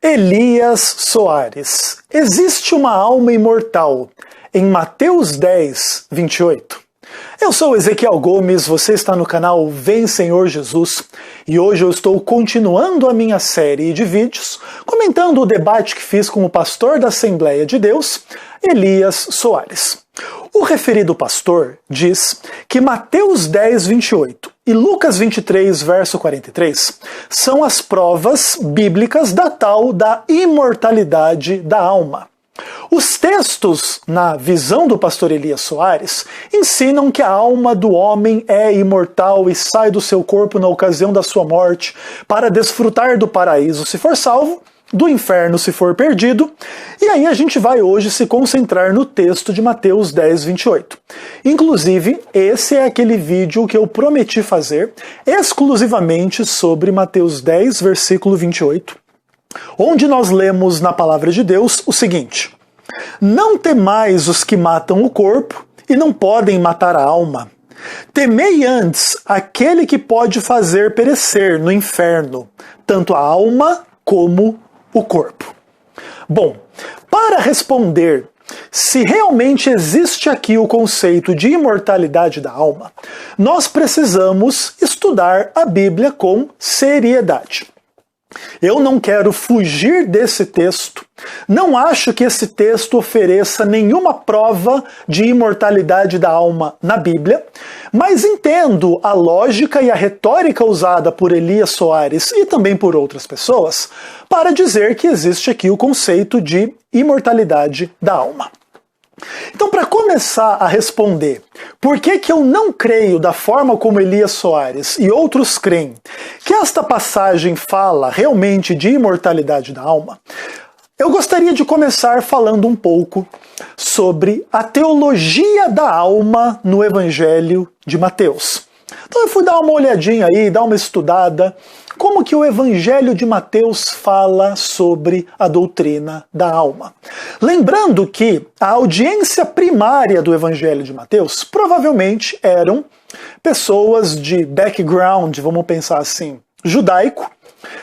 Elias Soares. Existe uma alma imortal em Mateus 10, 28. Eu sou Ezequiel Gomes, você está no canal Vem Senhor Jesus e hoje eu estou continuando a minha série de vídeos comentando o debate que fiz com o pastor da Assembleia de Deus, Elias Soares. O referido pastor diz que Mateus 10, 28 e Lucas 23, verso 43 são as provas bíblicas da tal da imortalidade da alma. Os textos, na visão do pastor Elias Soares, ensinam que a alma do homem é imortal e sai do seu corpo na ocasião da sua morte para desfrutar do paraíso se for salvo, do inferno se for perdido, e aí a gente vai hoje se concentrar no texto de Mateus 10, 28. Inclusive, esse é aquele vídeo que eu prometi fazer exclusivamente sobre Mateus 10, versículo 28, onde nós lemos na palavra de Deus o seguinte: não temais os que matam o corpo e não podem matar a alma. Temei antes aquele que pode fazer perecer no inferno tanto a alma como o corpo. Bom, para responder se realmente existe aqui o conceito de imortalidade da alma, nós precisamos estudar a Bíblia com seriedade. Eu não quero fugir desse texto, não acho que esse texto ofereça nenhuma prova de imortalidade da alma na Bíblia, mas entendo a lógica e a retórica usada por Elias Soares e também por outras pessoas para dizer que existe aqui o conceito de imortalidade da alma. Então, para começar a responder por que eu não creio da forma como Elias Soares e outros creem que esta passagem fala realmente de imortalidade da alma, eu gostaria de começar falando um pouco sobre a teologia da alma no Evangelho de Mateus. Então eu fui dar uma olhadinha aí, dar uma estudada, como que o Evangelho de Mateus fala sobre a doutrina da alma. Lembrando que a audiência primária do Evangelho de Mateus provavelmente eram pessoas de background, vamos pensar assim, judaico.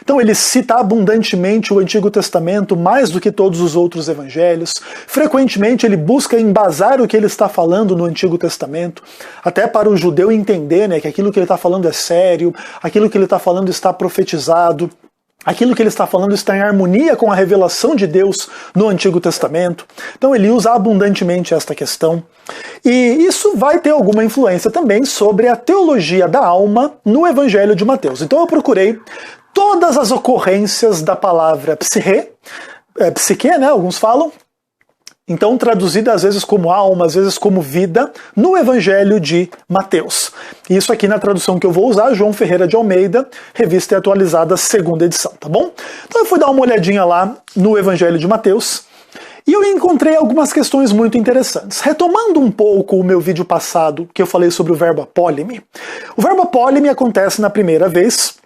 Então ele cita abundantemente o Antigo Testamento mais do que todos os outros evangelhos. Frequentemente ele busca embasar o que ele está falando no Antigo Testamento, até para o judeu entender, né, que aquilo que ele está falando é sério, aquilo que ele está falando está profetizado, aquilo que ele está falando está em harmonia com a revelação de Deus no Antigo Testamento. Então ele usa abundantemente esta questão. E isso vai ter alguma influência também sobre a teologia da alma no Evangelho de Mateus. Então eu procurei todas as ocorrências da palavra psique, né, alguns falam, então traduzida às vezes como alma, às vezes como vida, no Evangelho de Mateus. Isso aqui na tradução que eu vou usar, João Ferreira de Almeida, revista e atualizada, segunda edição, tá bom? Então eu fui dar uma olhadinha lá no Evangelho de Mateus, e eu encontrei algumas questões muito interessantes. Retomando um pouco o meu vídeo passado, que eu falei sobre o verbo apólime. O verbo apólime acontece na primeira vez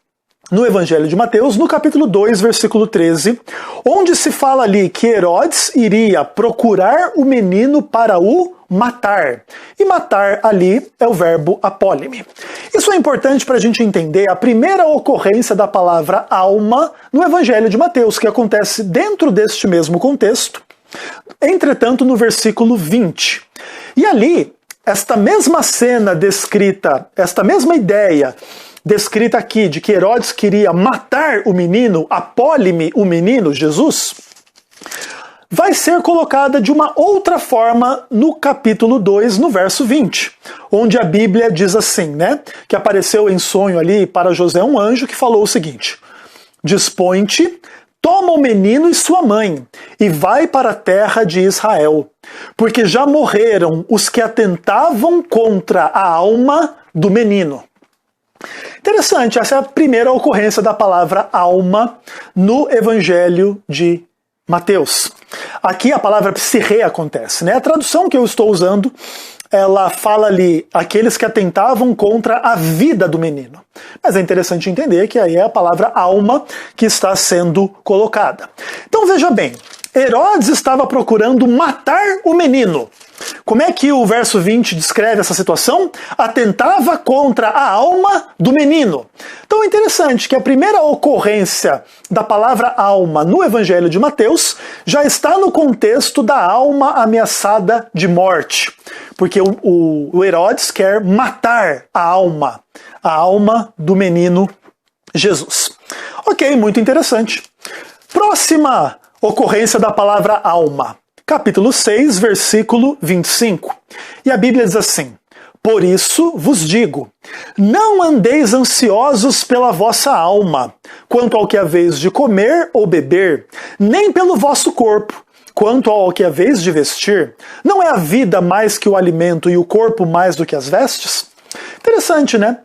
no Evangelho de Mateus, no capítulo 2, versículo 13, onde se fala ali que Herodes iria procurar o menino para o matar. E matar ali é o verbo apólime. Isso é importante para a gente entender a primeira ocorrência da palavra alma no Evangelho de Mateus, que acontece dentro deste mesmo contexto, entretanto no versículo 20. E ali, esta mesma cena descrita, esta mesma ideia descrita aqui de que Herodes queria matar o menino, apólime o menino, Jesus, vai ser colocada de uma outra forma no capítulo 2, no verso 20, onde a Bíblia diz assim, né, que apareceu em sonho ali para José um anjo que falou o seguinte: dispõe-te, toma o menino e sua mãe, e vai para a terra de Israel, porque já morreram os que atentavam contra a alma do menino. Interessante, essa é a primeira ocorrência da palavra alma no Evangelho de Mateus. Aqui a palavra psique acontece, né? A tradução que eu estou usando, ela fala ali aqueles que atentavam contra a vida do menino. Mas é interessante entender que aí é a palavra alma que está sendo colocada. Então veja bem, Herodes estava procurando matar o menino. Como é que o verso 20 descreve essa situação? Atentava contra a alma do menino. Então é interessante que a primeira ocorrência da palavra alma no Evangelho de Mateus já está no contexto da alma ameaçada de morte. Porque o Herodes quer matar a alma do menino Jesus. Ok, muito interessante. Próxima ocorrência da palavra alma. Capítulo 6, versículo 25. E a Bíblia diz assim: por isso vos digo, não andeis ansiosos pela vossa alma, quanto ao que haveis de comer ou beber, nem pelo vosso corpo, quanto ao que haveis de vestir. Não é a vida mais que o alimento e o corpo mais do que as vestes? Interessante, né?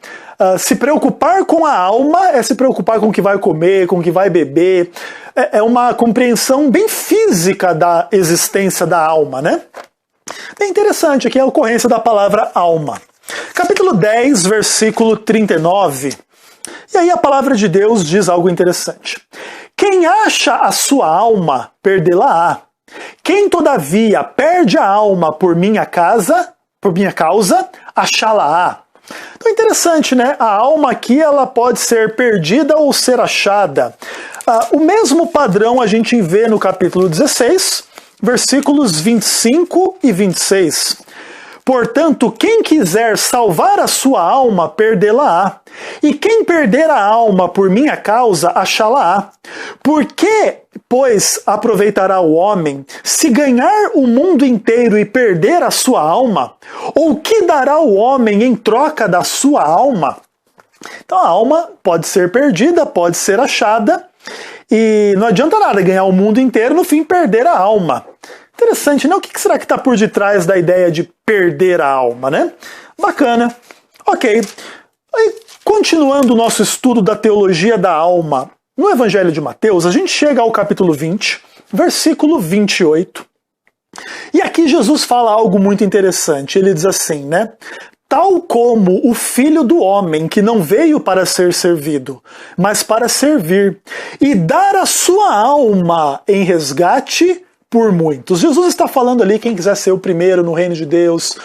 Se preocupar com a alma é se preocupar com o que vai comer, com o que vai beber. É uma compreensão bem física da existência da alma, né? Bem interessante aqui a ocorrência da palavra alma. Capítulo 10, versículo 39. E aí a palavra de Deus diz algo interessante. Quem acha a sua alma, perdê-la-á. Quem, todavia, perde a alma por minha causa, achá-la-á. Então é interessante, né? A alma aqui ela pode ser perdida ou ser achada. O mesmo padrão a gente vê no capítulo 16, versículos 25 e 26. Portanto, quem quiser salvar a sua alma, perdê-la-á. E quem perder a alma por minha causa, achá-la-á. Por que, pois, aproveitará o homem se ganhar o mundo inteiro e perder a sua alma? Ou que dará o homem em troca da sua alma? Então a alma pode ser perdida, pode ser achada, e não adianta nada ganhar o mundo inteiro, no fim perder a alma. Interessante, né? O que será que está por detrás da ideia de perder a alma, né? Bacana. Ok. Aí, continuando o nosso estudo da teologia da alma no Evangelho de Mateus, a gente chega ao capítulo 20, versículo 28. E aqui Jesus fala algo muito interessante. Ele diz assim, né? Tal como o Filho do Homem, que não veio para ser servido, mas para servir, e dar a sua alma em resgate por muitos. Jesus está falando ali, quem quiser ser o primeiro no reino de Deus,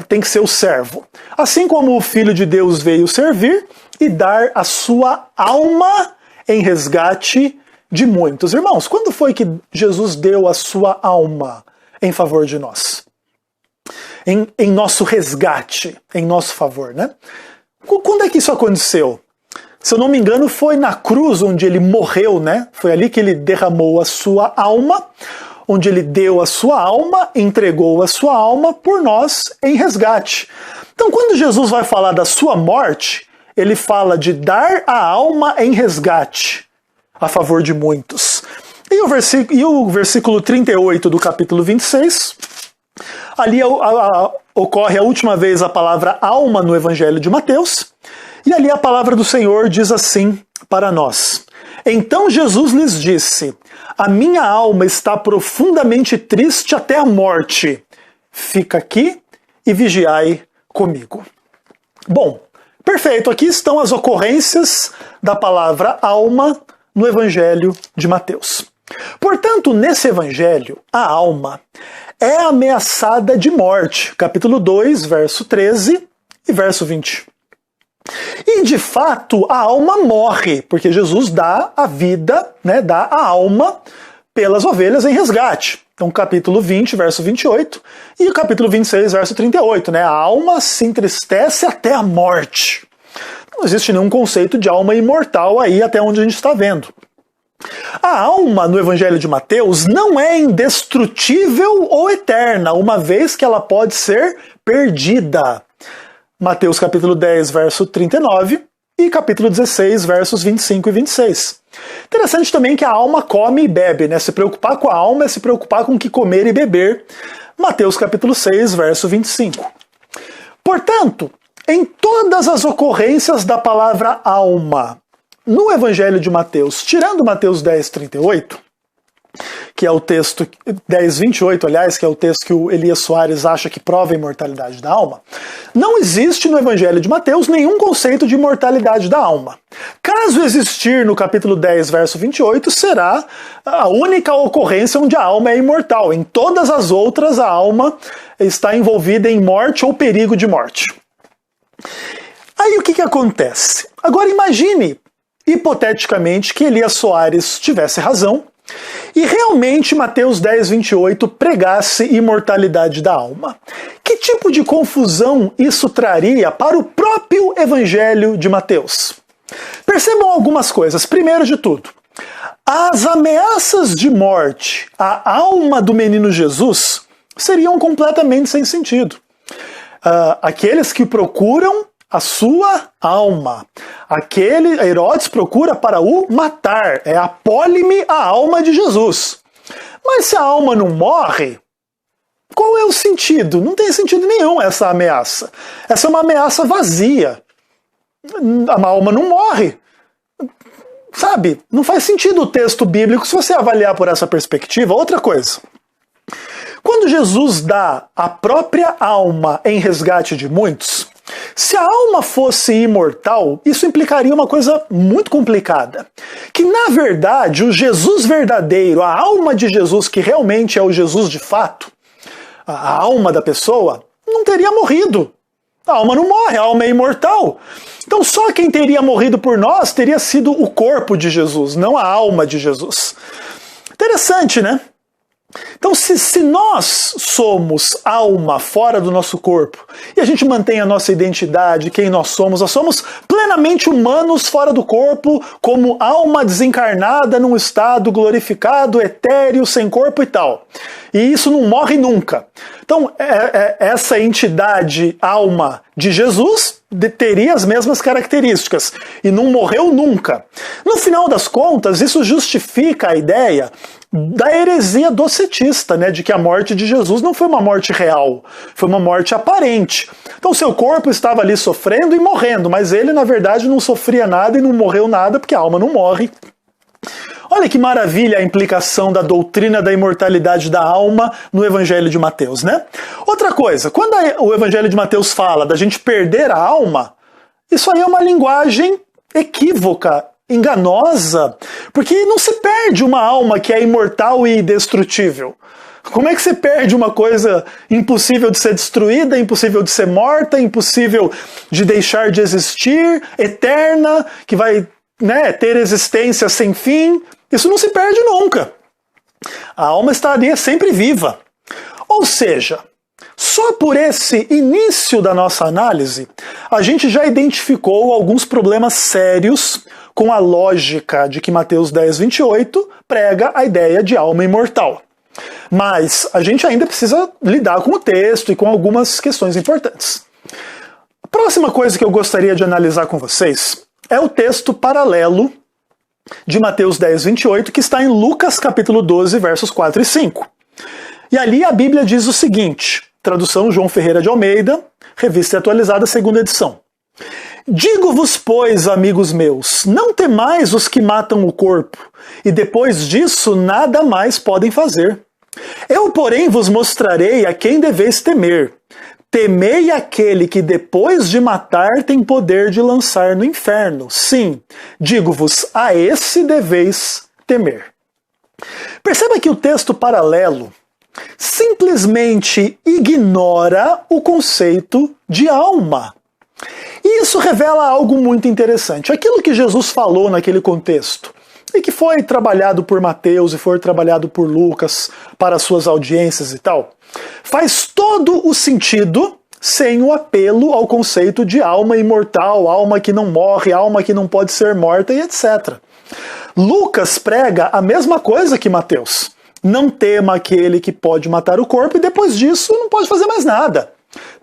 tem que ser o servo. Assim como o Filho de Deus veio servir e dar a sua alma em resgate de muitos. Irmãos, quando foi que Jesus deu a sua alma em favor de nós? Em nosso resgate, em nosso favor, né? Quando é que isso aconteceu? Se eu não me engano, foi na cruz onde ele morreu, né? Foi ali que ele derramou a sua alma, onde ele deu a sua alma, entregou a sua alma por nós em resgate. Então, quando Jesus vai falar da sua morte, ele fala de dar a alma em resgate a favor de muitos. E o versículo 38 do capítulo 26, ali ocorre a última vez a palavra alma no Evangelho de Mateus, e ali a palavra do Senhor diz assim para nós. Então Jesus lhes disse, a minha alma está profundamente triste até a morte. Fica aqui e vigiai comigo. Bom, perfeito. Aqui estão as ocorrências da palavra alma no Evangelho de Mateus. Portanto, nesse Evangelho, a alma é ameaçada de morte. Capítulo 2, verso 13 e verso 20. E, de fato, a alma morre, porque Jesus dá a vida, né, dá a alma pelas ovelhas em resgate. Então, capítulo 20, verso 28, e o capítulo 26, verso 38, né? A alma se entristece até a morte. Não existe nenhum conceito de alma imortal aí, até onde a gente está vendo. A alma no Evangelho de Mateus não é indestrutível ou eterna, uma vez que ela pode ser perdida. Mateus capítulo 10, verso 39 e capítulo 16, versos 25 e 26. Interessante também que a alma come e bebe, né? Se preocupar com a alma é se preocupar com o que comer e beber. Mateus capítulo 6, verso 25. Portanto, em todas as ocorrências da palavra alma no Evangelho de Mateus, tirando Mateus 10, 38, que é o texto 10:28, aliás, que é o texto que o Elias Soares acha que prova a imortalidade da alma, não existe no Evangelho de Mateus nenhum conceito de imortalidade da alma. Caso existir no capítulo 10, verso 28, será a única ocorrência onde a alma é imortal. Em todas as outras, a alma está envolvida em morte ou perigo de morte. Aí o que acontece? Agora imagine, hipoteticamente, que Elias Soares tivesse razão e realmente Mateus 10:28 pregasse imortalidade da alma. Que tipo de confusão isso traria para o próprio Evangelho de Mateus? Percebam algumas coisas. Primeiro de tudo, as ameaças de morte à alma do menino Jesus seriam completamente sem sentido. Aqueles que procuram a sua alma. Herodes procura para o matar. É apólime a alma de Jesus. Mas se a alma não morre, qual é o sentido? Não tem sentido nenhum essa ameaça. Essa é uma ameaça vazia. A alma não morre. Sabe? Não faz sentido o texto bíblico se você avaliar por essa perspectiva. Outra coisa. Quando Jesus dá a própria alma em resgate de muitos, se a alma fosse imortal, isso implicaria uma coisa muito complicada. Que, na verdade, o Jesus verdadeiro, a alma de Jesus, que realmente é o Jesus de fato, a alma da pessoa, não teria morrido. A alma não morre, a alma é imortal. Então só quem teria morrido por nós teria sido o corpo de Jesus, não a alma de Jesus. Interessante, né? Então, se nós somos alma fora do nosso corpo, e a gente mantém a nossa identidade, quem nós somos plenamente humanos fora do corpo, como alma desencarnada num estado glorificado, etéreo, sem corpo e tal. E isso não morre nunca. Então, essa entidade, alma de Jesus, teria as mesmas características e não morreu nunca. No final das contas, isso justifica a ideia da heresia docetista, né, de que a morte de Jesus não foi uma morte real, foi uma morte aparente. Então seu corpo estava ali sofrendo e morrendo, mas ele na verdade não sofria nada e não morreu nada porque a alma não morre. Olha que maravilha a implicação da doutrina da imortalidade da alma no Evangelho de Mateus, né? Outra coisa, quando o Evangelho de Mateus fala da gente perder a alma, isso aí é uma linguagem equívoca, enganosa, porque não se perde uma alma que é imortal e indestrutível. Como é que você perde uma coisa impossível de ser destruída, impossível de ser morta, impossível de deixar de existir, eterna, que vai, né, ter existência sem fim? Isso não se perde nunca. A alma estaria sempre viva. Ou seja, só por esse início da nossa análise, a gente já identificou alguns problemas sérios com a lógica de que Mateus 10:28 prega a ideia de alma imortal. Mas a gente ainda precisa lidar com o texto e com algumas questões importantes. A próxima coisa que eu gostaria de analisar com vocês é o texto paralelo de Mateus 10:28, que está em Lucas capítulo 12, versos 4 e 5. E ali a Bíblia diz o seguinte, tradução João Ferreira de Almeida, revista atualizada, segunda edição. Digo-vos, pois, amigos meus, não temais os que matam o corpo, e depois disso nada mais podem fazer. Eu, porém, vos mostrarei a quem deveis temer. Temei aquele que depois de matar tem poder de lançar no inferno. Sim, digo-vos, a esse deveis temer. Perceba que o texto paralelo simplesmente ignora o conceito de alma. E isso revela algo muito interessante. Aquilo que Jesus falou naquele contexto, e que foi trabalhado por Mateus e foi trabalhado por Lucas para suas audiências e tal, faz todo o sentido sem o apelo ao conceito de alma imortal, alma que não morre, alma que não pode ser morta e etc. Lucas prega a mesma coisa que Mateus. Não tema aquele que pode matar o corpo e depois disso não pode fazer mais nada.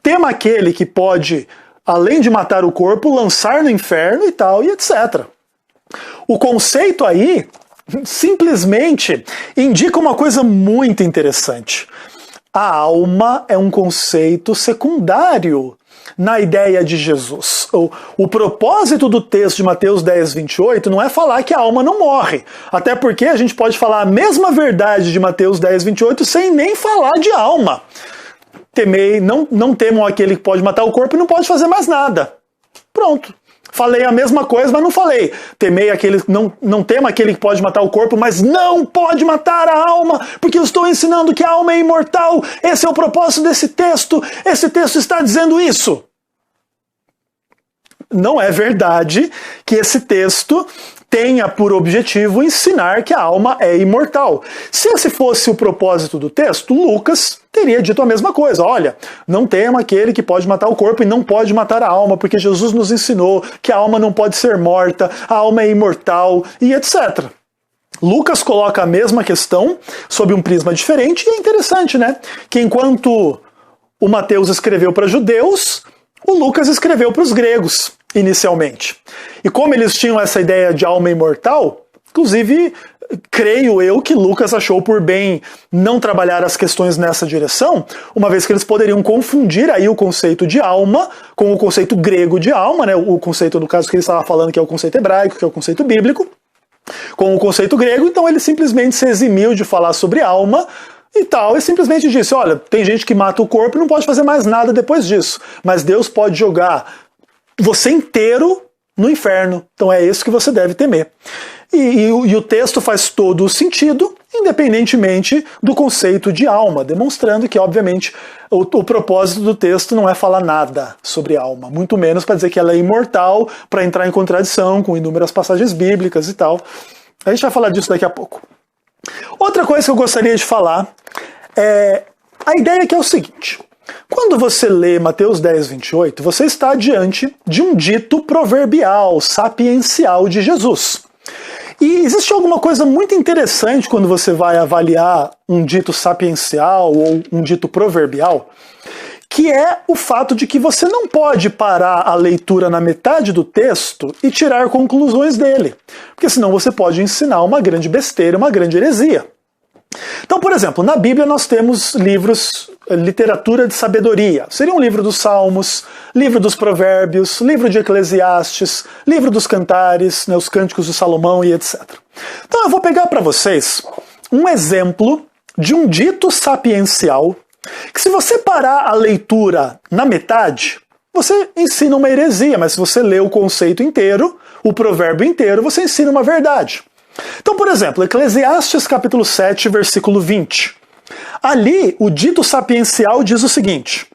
Tema aquele que pode, além de matar o corpo, lançar no inferno e tal, e etc. O conceito aí simplesmente indica uma coisa muito interessante. A alma é um conceito secundário na ideia de Jesus. O propósito do texto de Mateus 10, 28 não é falar que a alma não morre. Até porque a gente pode falar a mesma verdade de Mateus 10, 28 sem nem falar de alma. Não temam aquele que pode matar o corpo e não pode fazer mais nada. Pronto. Falei a mesma coisa, mas não falei. Não tema aquele que pode matar o corpo, mas não pode matar a alma, porque eu estou ensinando que a alma é imortal. Esse é o propósito desse texto. Esse texto está dizendo isso. Não é verdade que esse texto tenha por objetivo ensinar que a alma é imortal. Se esse fosse o propósito do texto, Lucas teria dito a mesma coisa. Olha, não tema aquele que pode matar o corpo e não pode matar a alma, porque Jesus nos ensinou que a alma não pode ser morta, a alma é imortal e etc. Lucas coloca a mesma questão sob um prisma diferente e é interessante, né? Que enquanto o Mateus escreveu para judeus, o Lucas escreveu para os gregos, inicialmente. E como eles tinham essa ideia de alma imortal, inclusive, creio eu que Lucas achou por bem não trabalhar as questões nessa direção, uma vez que eles poderiam confundir aí o conceito de alma com o conceito grego de alma, né? O conceito, no caso que ele estava falando, que é o conceito hebraico, que é o conceito bíblico, com o conceito grego, então ele simplesmente se eximiu de falar sobre alma e tal, e simplesmente disse, olha, tem gente que mata o corpo e não pode fazer mais nada depois disso, mas Deus pode jogar você inteiro no inferno, então é isso que você deve temer. E o texto faz todo o sentido, independentemente do conceito de alma, demonstrando que, obviamente, o propósito do texto não é falar nada sobre alma, muito menos para dizer que ela é imortal, para entrar em contradição com inúmeras passagens bíblicas e tal. A gente vai falar disso daqui a pouco. Outra coisa que eu gostaria de falar é a ideia que é o seguinte. Quando você lê Mateus 10, 28, você está diante de um dito proverbial, sapiencial de Jesus. E existe alguma coisa muito interessante quando você vai avaliar um dito sapiencial ou um dito proverbial, que é o fato de que você não pode parar a leitura na metade do texto e tirar conclusões dele, porque senão você pode ensinar uma grande besteira, uma grande heresia. Então, por exemplo, na Bíblia nós temos livros, literatura de sabedoria. Seria um livro dos Salmos, livro dos Provérbios, livro de Eclesiastes, livro dos Cantares, né, os Cânticos de Salomão e etc. Então eu vou pegar para vocês um exemplo de um dito sapiencial que, se você parar a leitura na metade, você ensina uma heresia, mas se você lê o conceito inteiro, o provérbio inteiro, você ensina uma verdade. Então, por exemplo, Eclesiastes capítulo 7, versículo 20. Ali, o dito sapiencial diz o seguinte: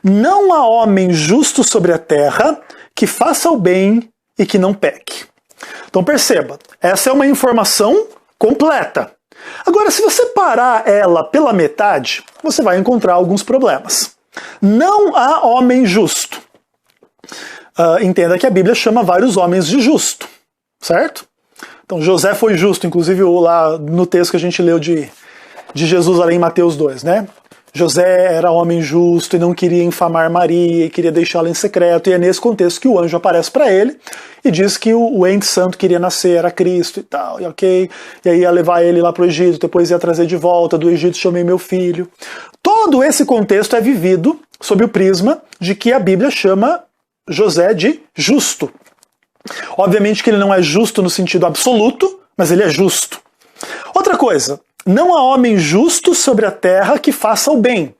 não há homem justo sobre a terra que faça o bem e que não peque. Então perceba, essa é uma informação completa. Agora, se você parar ela pela metade, você vai encontrar alguns problemas. Não há homem justo. Entenda que a Bíblia chama vários homens de justo, certo? Então José foi justo, inclusive lá no texto que a gente leu de Jesus ali em Mateus 2, né? José era homem justo e não queria infamar Maria e queria deixá-la em secreto, e é nesse contexto que o anjo aparece para ele e diz que o ente santo queria nascer, era Cristo e tal, e ok, e aí ia levar ele lá para o Egito, depois ia trazer de volta, do Egito chamei meu filho. Todo esse contexto é vivido sob o prisma de que a Bíblia chama José de justo. Obviamente que ele não é justo no sentido absoluto, mas ele é justo. Outra coisa, não há homem justo sobre a terra que faça o bem.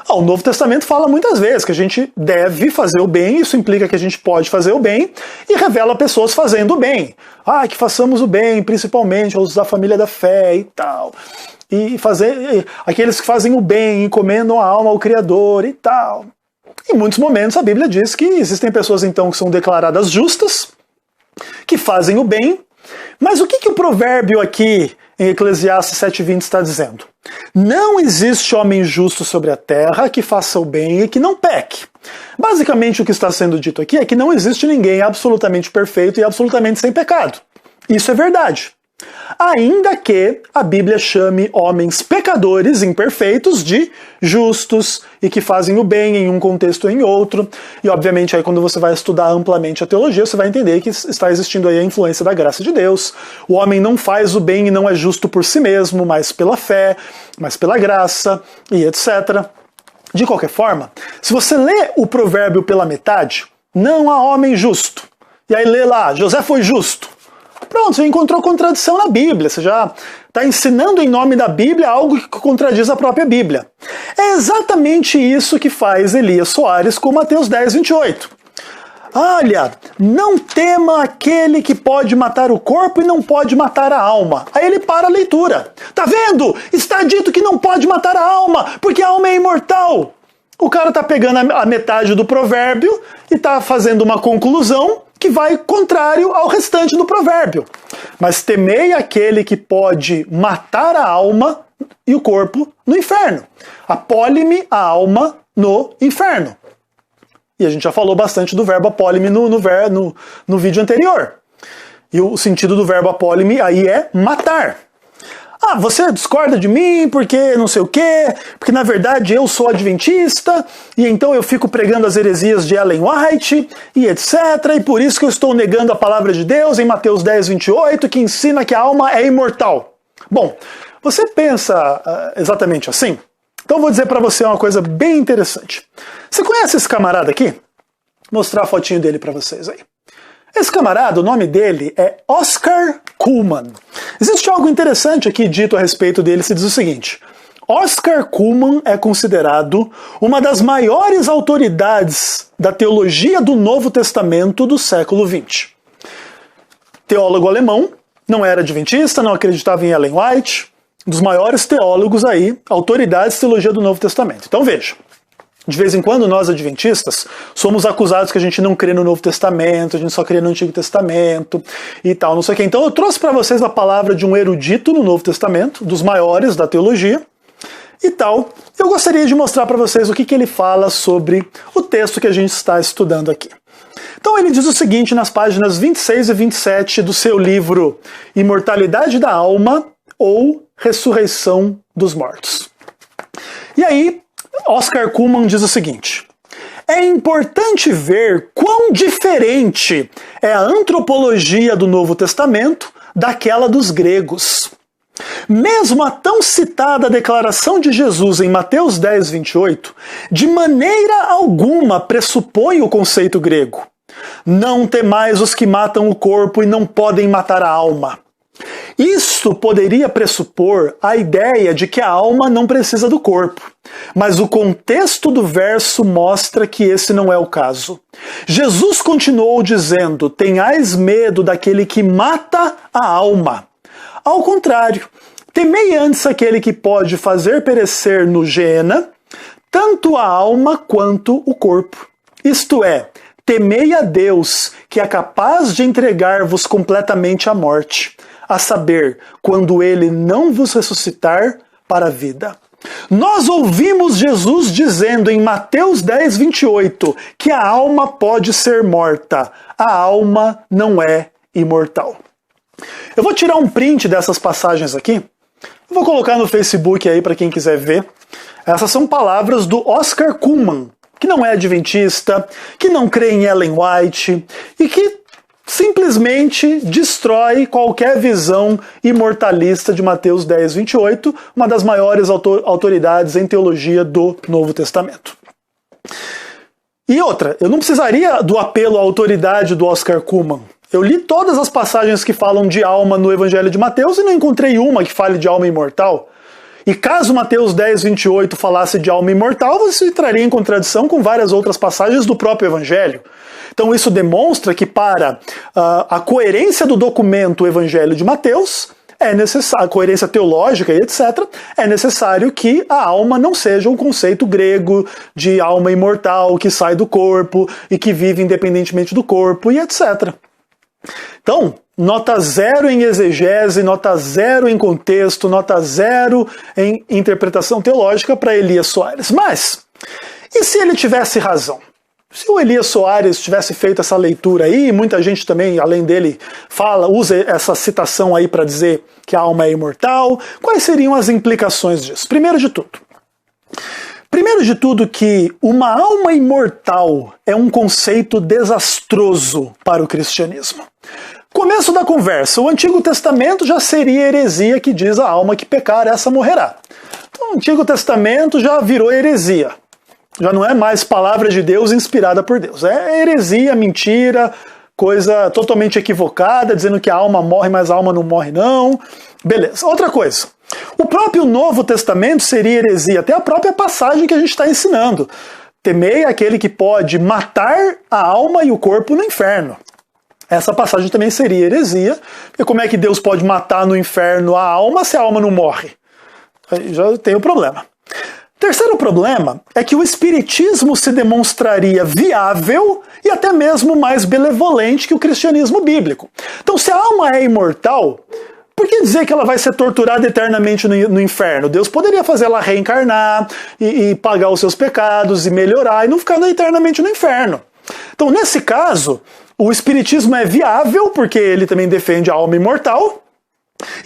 O Novo Testamento fala muitas vezes que a gente deve fazer o bem, isso implica que a gente pode fazer o bem, e revela pessoas fazendo o bem. Que façamos o bem, principalmente aos da família da fé e tal. E aqueles que fazem o bem, encomendam a alma ao Criador e tal. Em muitos momentos a Bíblia diz que existem pessoas então que são declaradas justas, que fazem o bem, mas o que o provérbio aqui em Eclesiastes 7:20 está dizendo? Não existe homem justo sobre a terra que faça o bem e que não peque. Basicamente o que está sendo dito aqui é que não existe ninguém absolutamente perfeito e absolutamente sem pecado. Isso é verdade. Ainda que a Bíblia chame homens pecadores imperfeitos de justos e que fazem o bem em um contexto ou em outro. E obviamente aí quando você vai estudar amplamente a teologia, você vai entender que está existindo aí a influência da graça de Deus. O homem não faz o bem e não é justo por si mesmo, mas pela fé, mas pela graça e etc. De qualquer forma, se você lê o provérbio pela metade, não há homem justo, e aí lê lá, José foi justo, pronto, você encontrou contradição na Bíblia, você já está ensinando em nome da Bíblia algo que contradiz a própria Bíblia. É exatamente isso que faz Elias Soares com Mateus 10, 28. Olha, não tema aquele que pode matar o corpo e não pode matar a alma. Aí ele para a leitura. Tá vendo? Está dito que não pode matar a alma, porque a alma é imortal. O cara tá pegando a metade do provérbio e tá fazendo uma conclusão que vai contrário ao restante do provérbio. Mas temei aquele que pode matar a alma e o corpo no inferno. Apole-me a alma no inferno. E a gente já falou bastante do verbo apole-me no vídeo anterior. E o sentido do verbo apole-me aí é matar. Ah, você discorda de mim porque não sei o quê, porque na verdade eu sou adventista, e então eu fico pregando as heresias de Ellen White, e etc. E por isso que eu estou negando a palavra de Deus em Mateus 10, 28, que ensina que a alma é imortal. Bom, você pensa exatamente assim? Então eu vou dizer para você uma coisa bem interessante. Você conhece esse camarada aqui? Vou mostrar a fotinho dele para vocês aí. Esse camarada, o nome dele é Oscar Cullmann. Existe algo interessante aqui dito a respeito dele, se diz o seguinte: Oscar Cullmann é considerado uma das maiores autoridades da teologia do Novo Testamento do século XX. Teólogo alemão, não era adventista, não acreditava em Ellen White, dos maiores teólogos aí, autoridades de teologia do Novo Testamento. Então veja, de vez em quando nós adventistas somos acusados que a gente não crê no Novo Testamento, a gente só crê no Antigo Testamento e tal, não sei o que. Então eu trouxe para vocês a palavra de um erudito no Novo Testamento, dos maiores da teologia e tal. Eu gostaria de mostrar para vocês o que ele fala sobre o texto que a gente está estudando aqui. Então ele diz o seguinte nas páginas 26 e 27 do seu livro Imortalidade da Alma ou Ressurreição dos Mortos. E aí, Oscar Cullmann diz o seguinte: é importante ver quão diferente é a antropologia do Novo Testamento daquela dos gregos. Mesmo a tão citada declaração de Jesus em Mateus 10, 28, de maneira alguma pressupõe o conceito grego. Não temais os que matam o corpo e não podem matar a alma. Isto poderia pressupor a ideia de que a alma não precisa do corpo, mas o contexto do verso mostra que esse não é o caso. Jesus continuou dizendo: tenhais medo daquele que mata a alma. Ao contrário, temei antes aquele que pode fazer perecer no Geena tanto a alma quanto o corpo. Isto é, temei a Deus, que é capaz de entregar-vos completamente à morte, a saber, quando ele não vos ressuscitar para a vida. Nós ouvimos Jesus dizendo em Mateus 10, 28, que a alma pode ser morta, a alma não é imortal. Eu vou tirar um print dessas passagens aqui, vou colocar no Facebook aí para quem quiser ver. Essas são palavras do Oscar Cullmann, que não é adventista, que não crê em Ellen White e que simplesmente destrói qualquer visão imortalista de Mateus 10, 28, uma das maiores autoridades em teologia do Novo Testamento. E outra, eu não precisaria do apelo à autoridade do Oscar Cullmann. Eu li todas as passagens que falam de alma no Evangelho de Mateus e não encontrei uma que fale de alma imortal. E caso Mateus 10, 28 falasse de alma imortal, você entraria em contradição com várias outras passagens do próprio Evangelho. Então isso demonstra que para a coerência do documento o Evangelho de Mateus, é necessário, a coerência teológica e etc., é necessário que a alma não seja um conceito grego de alma imortal que sai do corpo e que vive independentemente do corpo e etc. Então, nota 0 em exegese, nota 0 em contexto, nota 0 em interpretação teológica para Elias Soares. Mas, e se ele tivesse razão? Se o Elias Soares tivesse feito essa leitura aí, muita gente também, além dele, usa essa citação aí para dizer que a alma é imortal, quais seriam as implicações disso? Primeiro de tudo que uma alma imortal é um conceito desastroso para o cristianismo. Começo da conversa, o Antigo Testamento já seria heresia que diz a alma que pecar, essa morrerá. Então o Antigo Testamento já virou heresia. Já não é mais palavra de Deus inspirada por Deus. É heresia, mentira, coisa totalmente equivocada, dizendo que a alma morre, mas a alma não morre não. Beleza. Outra coisa. O próprio Novo Testamento seria heresia, até a própria passagem que a gente está ensinando. Temei aquele que pode matar a alma e o corpo no inferno. Essa passagem também seria heresia, porque como é que Deus pode matar no inferno a alma se a alma não morre? Aí já tem o problema. Terceiro problema é que o espiritismo se demonstraria viável e até mesmo mais benevolente que o cristianismo bíblico. Então, se a alma é imortal, por que dizer que ela vai ser torturada eternamente no inferno? Deus poderia fazer ela reencarnar e pagar os seus pecados e melhorar e não ficar eternamente no inferno. Então, nesse caso, o espiritismo é viável porque ele também defende a alma imortal.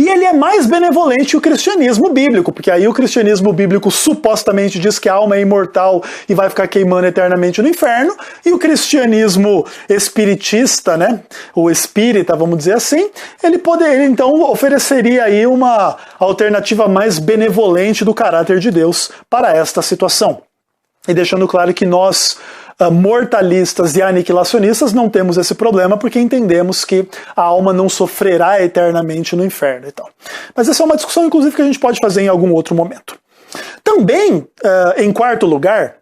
E ele é mais benevolente que o cristianismo bíblico, porque aí o cristianismo bíblico supostamente diz que a alma é imortal e vai ficar queimando eternamente no inferno, e o cristianismo espiritista, né, o espírita, vamos dizer assim, ele então ofereceria aí uma alternativa mais benevolente do caráter de Deus para esta situação. E deixando claro que nós, mortalistas e aniquilacionistas, não temos esse problema porque entendemos que a alma não sofrerá eternamente no inferno e tal. Mas essa é uma discussão, inclusive, que a gente pode fazer em algum outro momento. Também, em quarto lugar,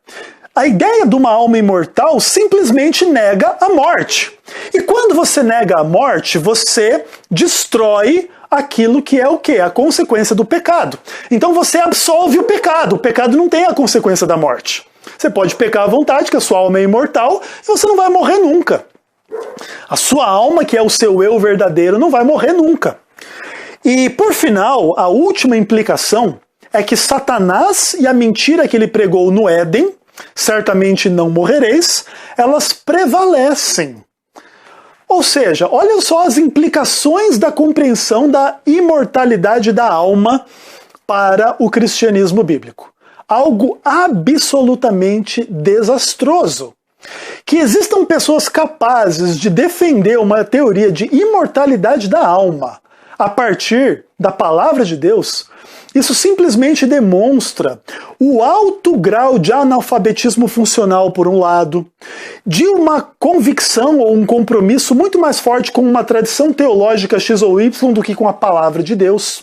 a ideia de uma alma imortal simplesmente nega a morte. E quando você nega a morte, você destrói aquilo que é o quê? A consequência do pecado. Então você absolve o pecado não tem a consequência da morte. Você pode pecar à vontade, que a sua alma é imortal, e você não vai morrer nunca. A sua alma, que é o seu eu verdadeiro, não vai morrer nunca. E, por final, a última implicação é que Satanás e a mentira que ele pregou no Éden, certamente não morrereis, elas prevalecem. Ou seja, olha só as implicações da compreensão da imortalidade da alma para o cristianismo bíblico. Algo absolutamente desastroso. Que existam pessoas capazes de defender uma teoria de imortalidade da alma a partir da palavra de Deus, isso simplesmente demonstra o alto grau de analfabetismo funcional, por um lado, de uma convicção ou um compromisso muito mais forte com uma tradição teológica X ou Y do que com a palavra de Deus.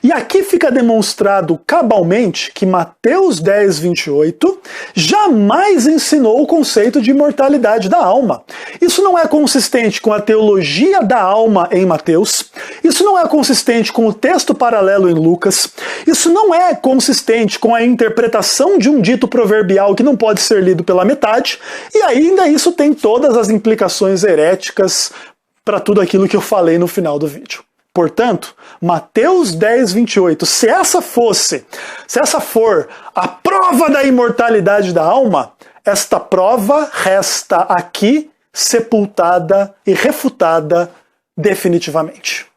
E aqui fica demonstrado cabalmente que Mateus 10, 28 jamais ensinou o conceito de imortalidade da alma. Isso não é consistente com a teologia da alma em Mateus, isso não é consistente com o texto paralelo em Lucas, isso não é consistente com a interpretação de um dito proverbial que não pode ser lido pela metade, e ainda isso tem todas as implicações heréticas para tudo aquilo que eu falei no final do vídeo. Portanto, Mateus 10, 28, se essa for a prova da imortalidade da alma, esta prova resta aqui sepultada e refutada definitivamente.